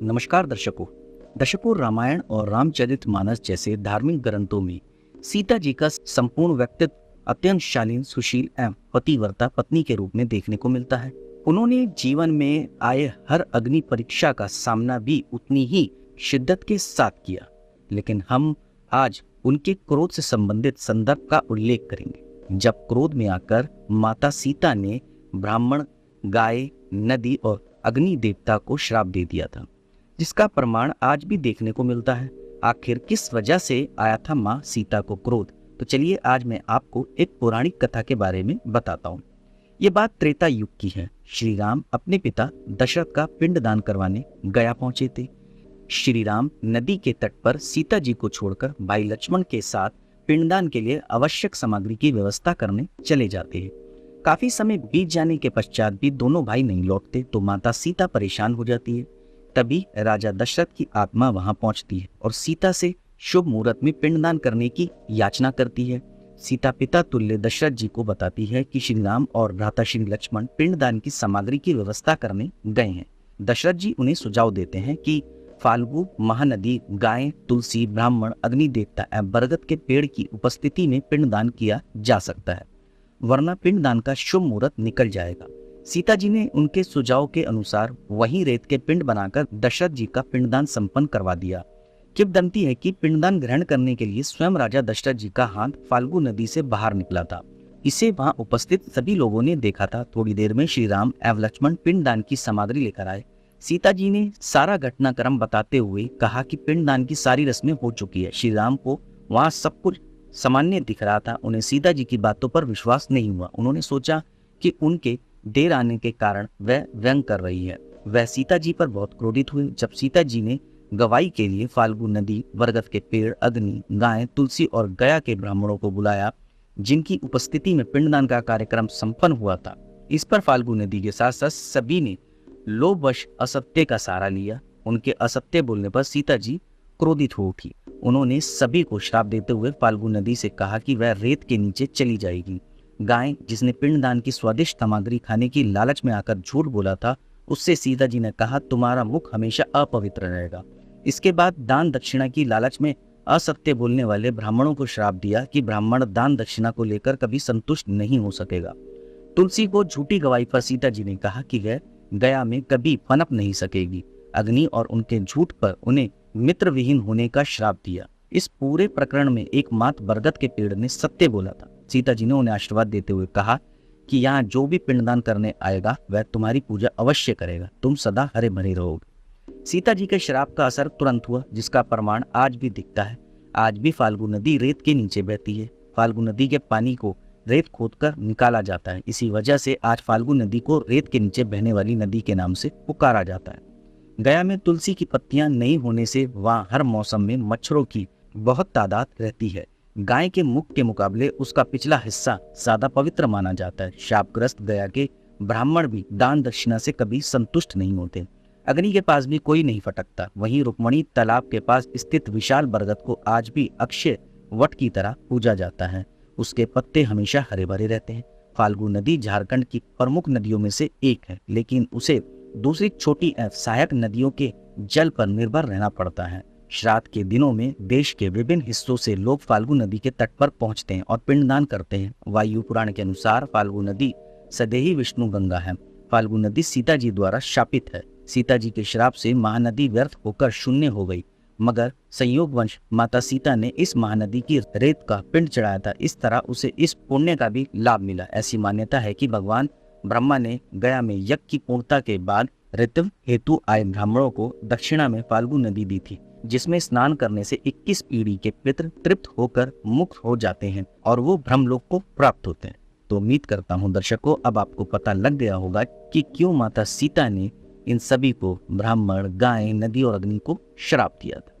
नमस्कार दर्शकों रामायण और रामचरितमानस जैसे धार्मिक ग्रंथों में सीता जी का संपूर्ण व्यक्तित्व अत्यंत शालीन, सुशील एवं पतिव्रता पत्नी के रूप में देखने को मिलता है। उन्होंने जीवन में आए हर अग्नि परीक्षा का सामना भी उतनी ही शिद्दत के साथ किया, लेकिन हम आज उनके क्रोध से संबंधित संदर्भ का उल्लेख करेंगे। जब क्रोध में आकर माता सीता ने ब्राह्मण, गाय, नदी और अग्नि देवता को श्राप दे दिया था, जिसका प्रमाण आज भी देखने को मिलता है। आखिर किस वजह से आया था माँ सीता को क्रोध? तो चलिए आज मैं आपको एक पौराणिक कथा के बारे में बताता हूँ। ये बात त्रेता युग की है। श्री राम अपने पिता दशरथ का पिंडदान करवाने गया पहुंचे थे। श्री राम नदी के तट पर सीता जी को छोड़कर भाई लक्ष्मण के साथ पिंडदान के लिए आवश्यक सामग्री की व्यवस्था करने चले जाते हैं। काफी समय बीत जाने के पश्चात भी दोनों भाई नहीं लौटते तो माता सीता परेशान हो जाती है। तभी राजा दशरथ की आत्मा वहां पहुंचती है और सीता से शुभ मुहूर्त में पिंडदान करने की याचना करती है। सीता पिता तुल्य दशरथ जी को बताती है कि श्री राम और भ्राता श्री लक्ष्मण पिंडदान की सामग्री की व्यवस्था करने गए हैं। दशरथ जी उन्हें सुझाव देते हैं कि फाल्गु, महानदी, गाय, तुलसी, ब्राह्मण, अग्नि देवता एवं बरगद के पेड़ की उपस्थिति में पिंडदान किया जा सकता है, वरना पिंडदान का शुभ मुहूर्त निकल जाएगा। सीता जी ने उनके सुझाव के अनुसार वहीं रेत के पिंड बनाकर दशरथ जी का पिंडदान संपन्न करवा दिया। किंवदंती है कि पिंडदान ग्रहण करने के लिए स्वयं राजा दशरथ जी का हाथ फाल्गु नदी से बाहर निकला था। इसे वहां उपस्थित सभी लोगों ने देखा था। थोड़ी देर में श्री राम एवं लक्ष्मण पिंडदान की सामग्री लेकर आए। सीता जी ने सारा घटनाक्रम बताते हुए कहा कि पिंडदान की सारी रस्में हो चुकी है। श्री राम को वहां सब कुछ सामान्य दिख रहा था। उन्हें सीता जी की बातों पर विश्वास नहीं हुआ। उन्होंने सोचा कि उनके देर आने के कारण वह व्यंग कर रही है। वह सीता जी पर बहुत क्रोधित हुए। जब सीता जी ने गवाही के लिए फाल्गु नदी, बरगद के पेड़, अग्नि, गाय, तुलसी और गया के ब्राह्मणों को बुलाया, जिनकी उपस्थिति में पिंडदान का कार्यक्रम संपन्न हुआ था। इस पर फाल्गु नदी के साथ साथ सभी ने लोभवश असत्य का सहारा लिया। उनके असत्य बोलने पर सीता जी क्रोधित हो उठी। उन्होंने सभी को श्राप देते हुए फाल्गु नदी से कहा कि वह रेत के नीचे चली जाएगी। गाय, जिसने पिंडदान की स्वादिष्ट सामग्री खाने की लालच में आकर झूठ बोला था, उससे सीता जी ने कहा, तुम्हारा मुख हमेशा अपवित्र रहेगा। इसके बाद दान दक्षिणा की लालच में असत्य बोलने वाले ब्राह्मणों को श्राप दिया कि ब्राह्मण दान दक्षिणा को लेकर कभी संतुष्ट नहीं हो सकेगा। तुलसी को झूठी गवाही पर सीता जी ने कहा कि वह गया में कभी पनप नहीं सकेगी। अग्नि और उनके झूठ पर उन्हें मित्र विहीन होने का श्राप दिया। इस पूरे प्रकरण में एकमात्र बरगद के पेड़ ने सत्य बोला था। सीता जी ने उन्हें आशीर्वाद देते हुए कहा कि यहाँ जो भी पिंडदान करने आएगा वह तुम्हारी पूजा अवश्य करेगा, तुम सदा हरे भरे रहोगे। सीता जी के श्राप का असर तुरंत हुआ, जिसका प्रमाण आज भी दिखता है। आज भी फाल्गु नदी रेत के नीचे बहती है। फाल्गु नदी के पानी को रेत खोदकर निकाला जाता है। इसी वजह से आज फाल्गु नदी को रेत के नीचे बहने वाली नदी के नाम से पुकारा जाता है। गया में तुलसी की पत्तियां नहीं होने से वहां हर मौसम में मच्छरों की बहुत तादाद रहती है। गाय के मुख के मुकाबले उसका पिछला हिस्सा ज्यादा पवित्र माना जाता है। शापग्रस्त गया के ब्राह्मण भी दान दक्षिणा से कभी संतुष्ट नहीं होते। अग्नि के पास भी कोई नहीं फटकता। वहीं रुक्मणी तालाब के पास स्थित विशाल बरगद को आज भी अक्षय वट की तरह पूजा जाता है। उसके पत्ते हमेशा हरे भरे रहते हैं। फाल्गु नदी झारखंड की प्रमुख नदियों में से एक है, लेकिन उसे दूसरी छोटी सहायक नदियों के जल पर निर्भर रहना पड़ता है। श्राद्ध के दिनों में देश के विभिन्न हिस्सों से लोग फाल्गु नदी के तट पर पहुंचते हैं और पिंडदान करते हैं। वायु पुराण के अनुसार फाल्गु नदी सदेही विष्णु गंगा है। फाल्गु नदी सीता जी द्वारा शापित है। सीता जी के श्राप से महानदी व्यर्थ होकर शून्य हो गई, मगर संयोगवश माता सीता ने इस महानदी की रेत का पिंड चढ़ाया था। इस तरह उसे इस पुण्य का भी लाभ मिला। ऐसी मान्यता है कि भगवान ब्रह्मा ने गया में यज्ञ की पूर्णता के बाद ऋतु हेतु आए ब्राह्मणों को दक्षिणा में फाल्गु नदी दी थी, जिसमें स्नान करने से 21 पीढ़ी के पितृ तृप्त होकर मुक्त हो जाते हैं और वो ब्रह्मलोक को प्राप्त होते हैं। तो उम्मीद करता हूँ दर्शकों, अब आपको पता लग गया होगा कि क्यों माता सीता ने इन सभी को ब्राह्मण, गाय, नदी और अग्नि को श्राप दिया था।